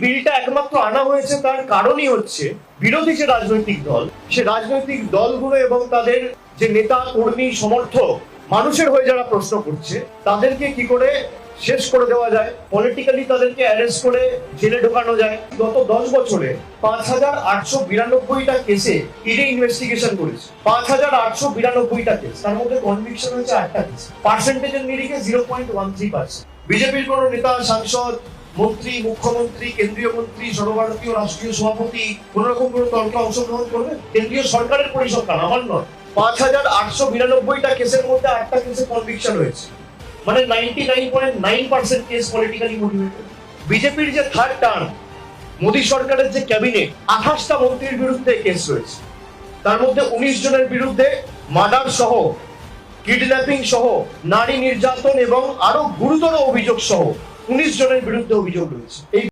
বিলটা একমাত্র আনা হয়েছে তার কারণই হচ্ছে বিরোধী যে রাজনৈতিক দল, সে রাজনৈতিক দলগুলো এবং তাদের যে নেতা কর্মী সমর্থক মানুষের হয়ে যারা প্রশ্ন করছে তাদেরকে কি করে শেষ করে দেওয়া যায়, পলিটিক্যালি তাদেরকে অ্যারেস্ট করে জেলে ঢোকানো যায়। গত 10 বছরে 5,892টা কেসে ইডি ইনভেস্টিগেশন করেছে। 5,892টা কেস, তার মধ্যে কনভিকশন হয়েছে 8টা কেস। পার্সেন্টেজের নিরিখে 0.13%। বিজেপির কোন নেতা, সাংসদ, মন্ত্রী, মুখ্যমন্ত্রী, কেন্দ্রীয় মন্ত্রী, সর্বভারতীয় রাষ্ট্রীয় সভাপতি কোন রকম কোনো তর্কে অংশগ্রহণ করবে? কেন্দ্রীয় সরকারের পরিসংখ্যান, আমার নয়। 5,892টা কেসের মধ্যে 8টা কেসে কনভিকশন হয়েছে, মানে 99.9% কেস পলিটিক্যালি মোটিভেটেড। বিজেপির যে থার্ড টার্ম, মোদী সরকারের যে ক্যাবিনেট, 28টা মন্ত্রীর বিরুদ্ধে কেস রয়েছে। তার মধ্যে 19 জনের বিরুদ্ধে মার্ডার সহ, কিডন্যাপিং সহ, নারী নির্যাতন এবং আরো গুরুতর অভিযোগ সহ 19 জনের বিরুদ্ধে অভিযোগ রয়েছে। এই